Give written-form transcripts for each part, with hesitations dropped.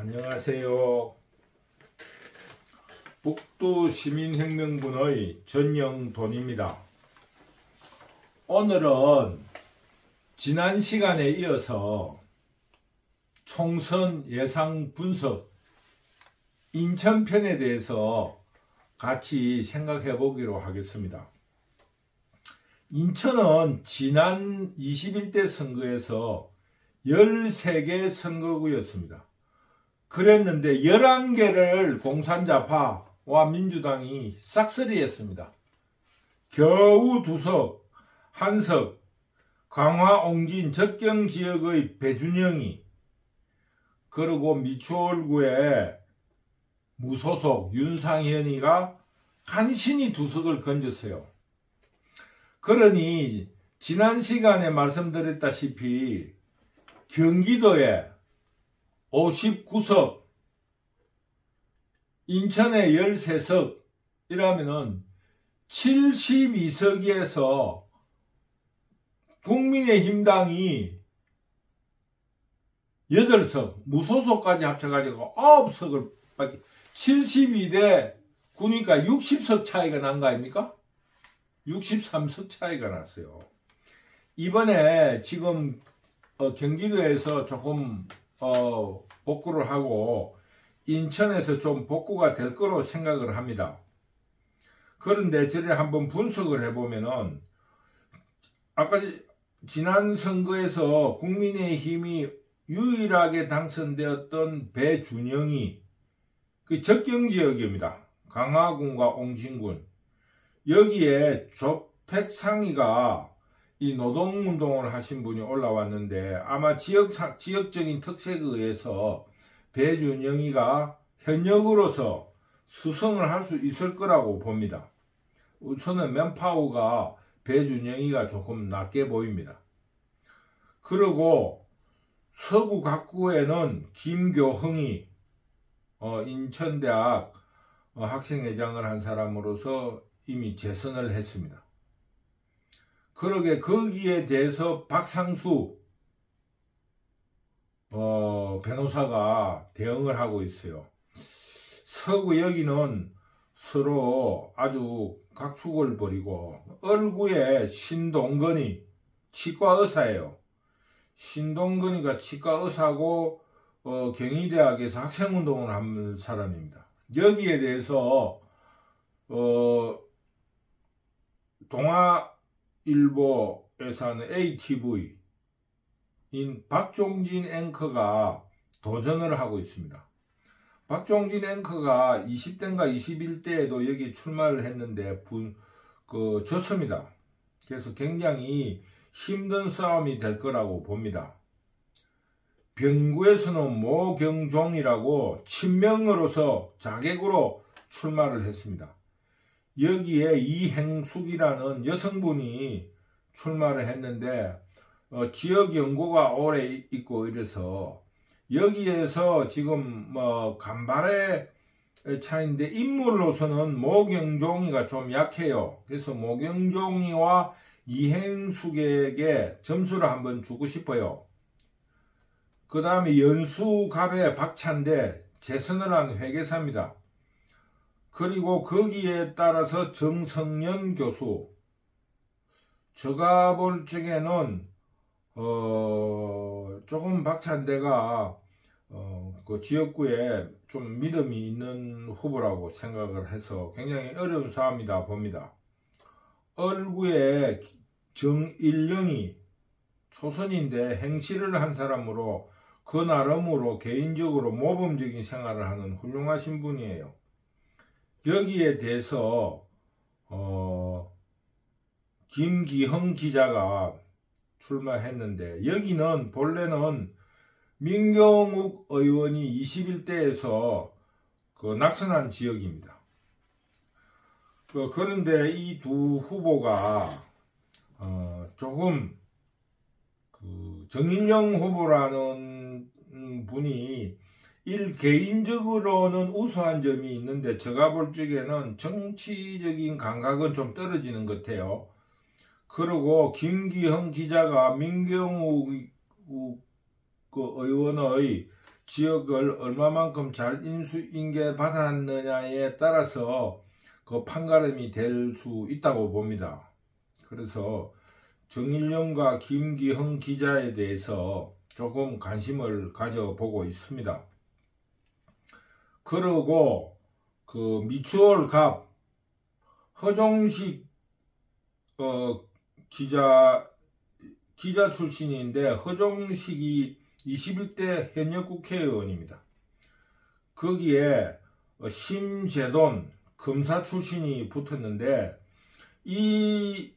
안녕하세요. 북두시민혁명군의 전영돈입니다. 오늘은 지난 시간에 이어서 총선 예상 분석 인천편에 대해서 같이 생각해 보기로 하겠습니다. 인천은 지난 21대 선거에서 13개 선거구였습니다. 그랬는데 11개를 공산자파와 민주당이 싹쓸이했습니다. 겨우 2석, 한석, 강화, 옹진, 접경지역의 배준영이, 그리고 미추홀구의 무소속 윤상현이가 간신히 2석을 건졌어요. 그러니 지난 시간에 말씀드렸다시피 경기도에 59석, 인천에 13석 이라면은 72석에서 국민의힘당이 8석, 무소속까지 합쳐가지고 9석을 받기, 72대 9니까 60석 차이가 난 거 아닙니까? 63석 차이가 났어요. 이번에 지금 경기도에서 조금 복구를 하고 인천에서 좀 복구가 될 거로 생각을 합니다. 그런데 저를 한번 분석을 해보면은 아까 지난 선거에서 국민의힘이 유일하게 당선되었던 배준영이 그 접경지역입니다. 강화군과 옹진군. 여기에 조택상위가 이 노동운동을 하신 분이 올라왔는데 아마 지역적인 특색에 의해서 배준영이가 현역으로서 수성을 할 수 있을 거라고 봅니다. 우선은 맨파워가 배준영이가 조금 낮게 보입니다. 그리고 서구 각구에는 김교흥이 인천대학 학생회장을 한 사람으로서 이미 재선을 했습니다. 그러게 거기에 대해서 박상수 변호사가 대응을 하고 있어요. 서구 여기는 서로 아주 각축을 벌이고, 얼구에 신동건이 치과의사예요. 신동건이가 치과의사고 경희대학에서 학생운동을 한 사람입니다. 여기에 대해서 동아일보에서 하는 ATV인 박종진 앵커가 도전을 하고 있습니다. 박종진 앵커가 20대인가 21대에도 여기 출마를 했는데 졌습니다. 그래서 굉장히 힘든 싸움이 될 거라고 봅니다. 병구에서는 모경종이라고 친명으로서 자객으로 출마를 했습니다. 여기에 이행숙이라는 여성분이 출마를 했는데 지역 연고가 오래 있고 이래서 여기에서 지금 간발의 차인데 인물로서는 모경종이가 좀 약해요. 그래서 모경종이와 이행숙에게 점수를 한번 주고 싶어요. 그 다음에 연수갑의 박찬대 재선을 한 회계사입니다. 그리고 거기에 따라서 정성년 교수, 제가 볼 적에는 조금 박찬대가 그 지역구에 좀 믿음이 있는 후보라고 생각을 해서 굉장히 어려운 싸움이다 봅니다. 얼구에 정일령이 초선인데 행시를 한 사람으로 그 나름으로 개인적으로 모범적인 생활을 하는 훌륭하신 분이에요. 여기에 대해서 김기흥 기자가 출마했는데, 여기는 본래는 민경욱 의원이 21대에서 낙선한 지역입니다. 그런데 이 두 후보가 조금 정일영 후보라는 분이 개인적으로는 우수한 점이 있는데 제가 볼 적에는 정치적인 감각은 좀 떨어지는 것 같아요. 그리고 김기흥 기자가 민경욱 그 의원의 지역을 얼마만큼 잘 인수인계 받았느냐에 따라서 그 판가름이 될 수 있다고 봅니다. 그래서 정일영과 김기흥 기자에 대해서 조금 관심을 가져보고 있습니다. 그리고 그 미추홀 갑 허종식 기자 출신인데, 허종식이 21대 현역 국회의원입니다. 거기에 심재돈 검사 출신이 붙었는데, 이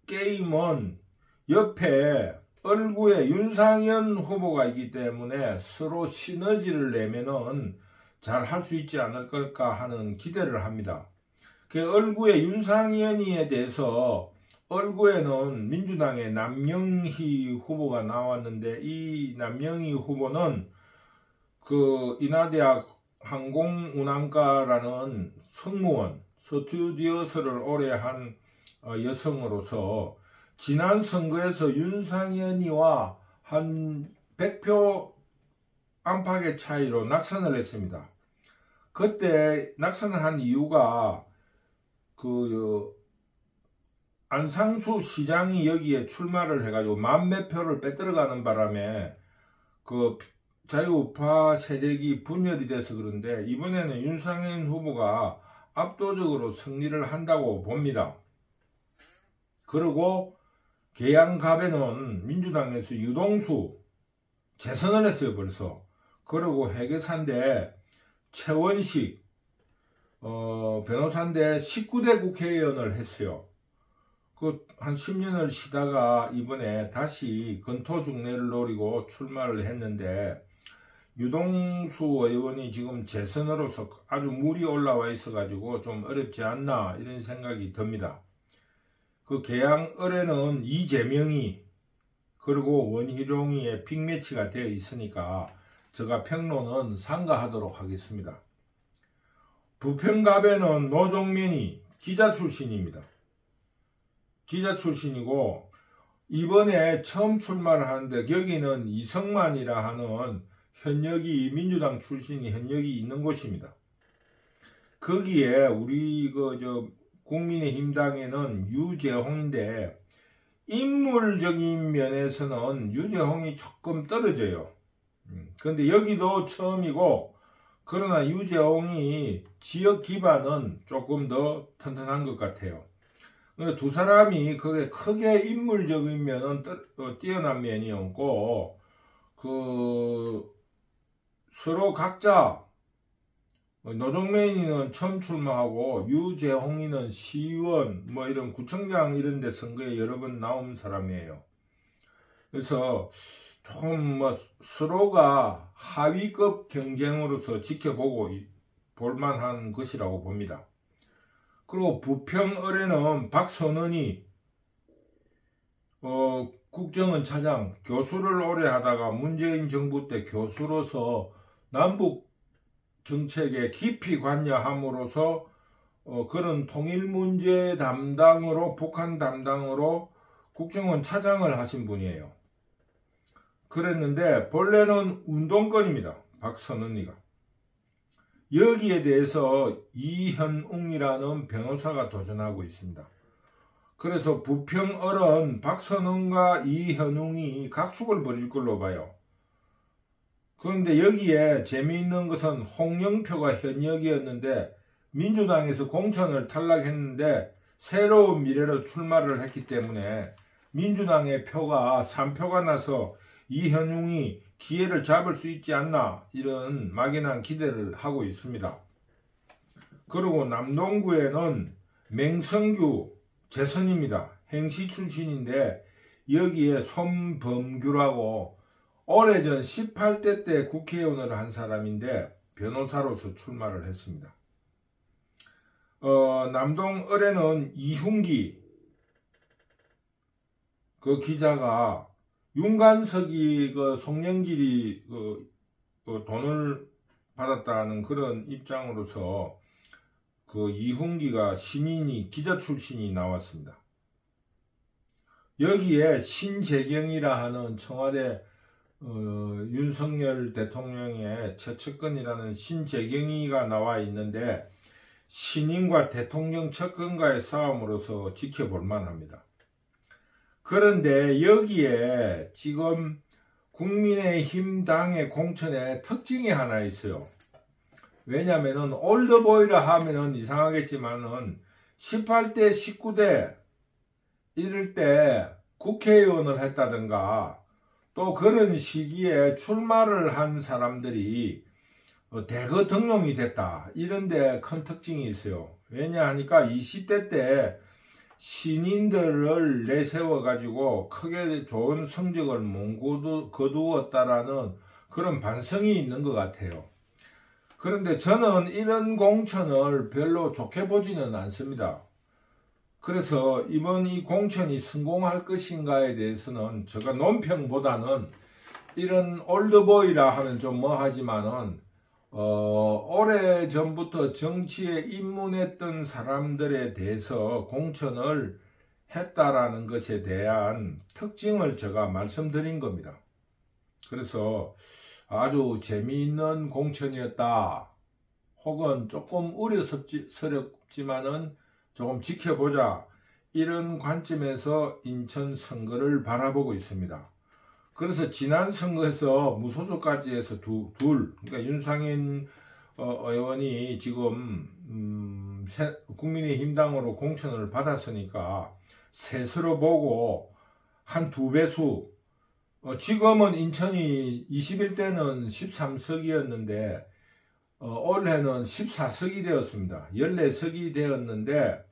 게임은 옆에 얼구에 윤상현 후보가 있기 때문에 서로 시너지를 내면은 잘 할 수 있지 않을까 하는 기대를 합니다. 그 얼구의 윤상현이에 대해서, 얼구에는 민주당의 남영희 후보가 나왔는데, 이 남영희 후보는 그 인하대학 항공운항과라는 승무원, 스튜디오스를 오래 한 여성으로서 지난 선거에서 윤상현이와 한 100표 안팎의 차이로 낙선을 했습니다. 그때 낙선을 한 이유가 안상수 시장이 여기에 출마를 해가지고 만몇 표를 빼들어가는 바람에 그 자유우파 세력이 분열이 돼서 그런데, 이번에는 윤상현 후보가 압도적으로 승리를 한다고 봅니다. 그리고 계양갑에는 민주당에서 유동수 재선을 했어요, 벌써. 그리고 회계사인데 최원식 변호사인데 19대 국회의원을 했어요. 한 10년을 쉬다가 이번에 다시 건토중례를 노리고 출마를 했는데, 유동수 의원이 지금 재선으로서 아주 물이 올라와 있어 가지고 좀 어렵지 않나 이런 생각이 듭니다. 그 계양을에는 이재명이 그리고 원희룡이의 빅매치가 되어 있으니까 제가 평론은 삼가하도록 하겠습니다. 부평갑에는 노종면이 기자 출신입니다. 기자 출신이고 이번에 처음 출마를 하는데, 여기는 이성만이라 하는 현역이, 민주당 출신이 현역이 있는 곳입니다. 거기에 우리 국민의힘당에는 유재홍인데, 인물적인 면에서는 유재홍이 조금 떨어져요. 그런데 여기도 처음이고, 그러나 유재홍이 지역 기반은 조금 더 튼튼한 것 같아요. 두 사람이 크게 인물적인 면은 뛰어난 면이 없고, 서로 각자, 노종면이는 처음 출마하고 유재홍이는 시의원 이런 구청장 이런 데 선거에 여러 번 나온 사람이에요. 그래서 조금 서로가 하위급 경쟁으로서 지켜보고 볼만한 것이라고 봅니다. 그리고 부평을에는 박선원이 국정원 차장, 교수를 오래 하다가 문재인 정부 때 교수로서 남북 정책에 깊이 관여함으로써 그런 통일 문제 담당으로, 북한 담당으로 국정원 차장을 하신 분이에요. 그랬는데 본래는 운동권입니다, 박선원이가. 여기에 대해서 이현웅이라는 변호사가 도전하고 있습니다. 그래서 부평을은 박선원과 이현웅이 각축을 벌일 걸로 봐요. 그런데 여기에 재미있는 것은 홍영표가 현역이었는데 민주당에서 공천을 탈락했는데 새로운 미래로 출마를 했기 때문에 민주당의 표가 3표가 나서 이현웅이 기회를 잡을 수 있지 않나, 이런 막연한 기대를 하고 있습니다. 그리고 남동구에는 맹성규 재선입니다. 행시 출신인데 여기에 손범규라고 오래전 18대 때 국회의원을 한 사람인데 변호사로서 출마를 했습니다. 남동을에는 이훈기 그 기자가 윤관석이 송영길이 돈을 받았다는 그런 입장으로서 이훈기가 신인이 기자 출신이 나왔습니다. 여기에 신재경이라 하는 청와대 윤석열 대통령의 최측근이라는 신재경이가 나와 있는데 신인과 대통령 측근과의 싸움으로서 지켜볼 만합니다. 그런데 여기에 지금 국민의힘 당의 공천에 특징이 하나 있어요. 왜냐면은 올드보이라 하면은 이상하겠지만은 18대 19대 이럴 때 국회의원을 했다든가 또 그런 시기에 출마를 한 사람들이 대거 등용이 됐다. 이런데 큰 특징이 있어요. 왜냐하니까 20대 때 신인들을 내세워 가지고 크게 좋은 성적을 못 거두었다라는 그런 반성이 있는 것 같아요. 그런데 저는 이런 공천을 별로 좋게 보지는 않습니다. 그래서 이번 이 공천이 성공할 것인가에 대해서는 제가 논평보다는 이런 올드보이라 하면 좀 뭐하지만은 오래전부터 정치에 입문했던 사람들에 대해서 공천을 했다라는 것에 대한 특징을 제가 말씀드린 겁니다. 그래서 아주 재미있는 공천이었다. 혹은 조금 우려스럽지만은 조금 지켜보자. 이런 관점에서 인천 선거를 바라보고 있습니다. 그래서 지난 선거에서 무소속까지 해서 그러니까 윤상현 의원이 지금 국민의힘당으로 공천을 받았으니까 셋으로 보고 한 2배수 지금은 인천이 21대는 13석이었는데 올해는 14석이 되었습니다. 14석이 되었는데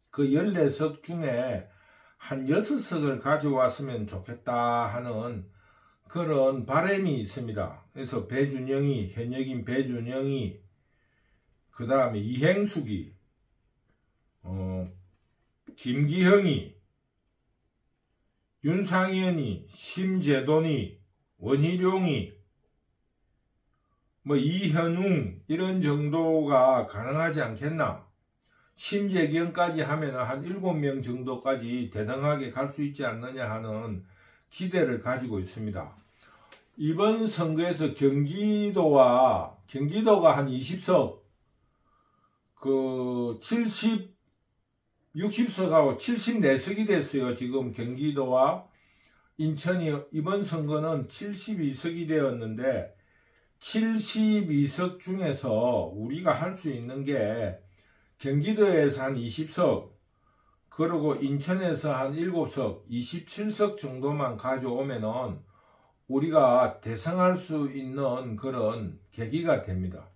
그 14석 중에 한 6석을 가져왔으면 좋겠다 하는 그런 바람이 있습니다. 그래서 배준영이, 현역인 배준영이, 그 다음에 이행숙이, 김기형이, 윤상현이, 심재돈이, 원희룡이, 이현웅 이런 정도가 가능하지 않겠나. 심재경까지 하면 한 7명 정도까지 대등하게 갈 수 있지 않느냐 하는 기대를 가지고 있습니다. 이번 선거에서 경기도가 한 20석, 60석하고 74석이 됐어요. 지금 경기도와 인천이 이번 선거는 72석이 되었는데 72석 중에서 우리가 할 수 있는 게 경기도에서 한 20석, 그리고 인천에서 한 7석, 27석 정도만 가져오면은 우리가 대성할 수 있는 그런 계기가 됩니다.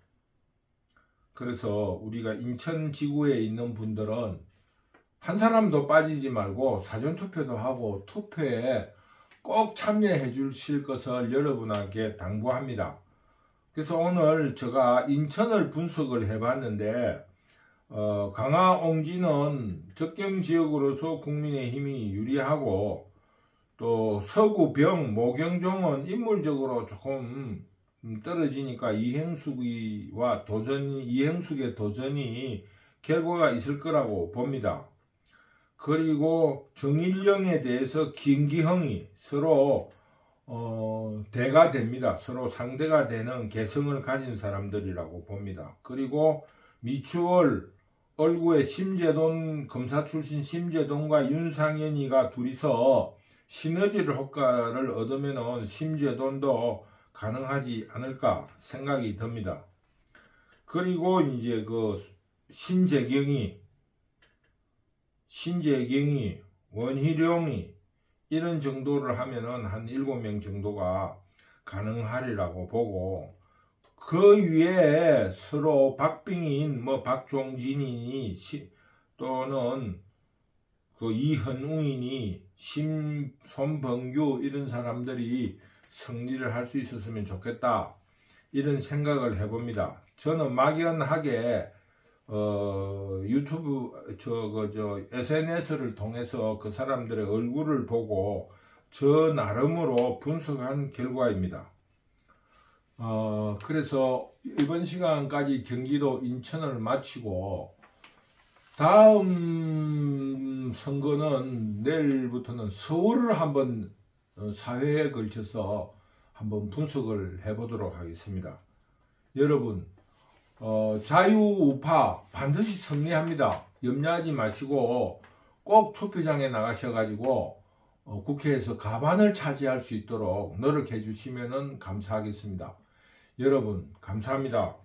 그래서 우리가 인천 지구에 있는 분들은 한 사람도 빠지지 말고 사전투표도 하고 투표에 꼭 참여해 주실 것을 여러분에게 당부합니다. 그래서 오늘 제가 인천을 분석을 해봤는데 강화 옹진은 적경지역으로서 국민의힘이 유리하고 또 서구 병, 모경종은 인물적으로 조금 떨어지니까 이행숙의 도전이 결과가 있을 거라고 봅니다. 그리고 정일영에 대해서 김기형이 서로 대가 됩니다. 서로 상대가 되는 개성을 가진 사람들이라고 봅니다. 그리고 미추홀 얼구의 심재돈 검사 출신 심재돈과 윤상현이가 둘이서 시너지를 효과를 얻으면은 심재돈도 가능하지 않을까 생각이 듭니다. 그리고 이제 그 신재경이, 원희룡이 이런 정도를 하면은 한 7명 정도가 가능하리라고 보고 그 위에 서로 박빙인 박종진이니 또는 그 이현웅이니 손범규 이런 사람들이 승리를 할 수 있었으면 좋겠다 이런 생각을 해봅니다. 저는 막연하게 유튜브 SNS를 통해서 그 사람들의 얼굴을 보고 저 나름으로 분석한 결과입니다. 그래서 이번 시간까지 경기도 인천을 마치고 다음 선거는 내일부터는 서울을 한번 사회에 걸쳐서 한번 분석을 해보도록 하겠습니다. 여러분, 자유우파 반드시 승리합니다. 염려하지 마시고 꼭 투표장에 나가셔가지고 국회에서 과반을 차지할 수 있도록 노력해 주시면 감사하겠습니다. 여러분, 감사합니다.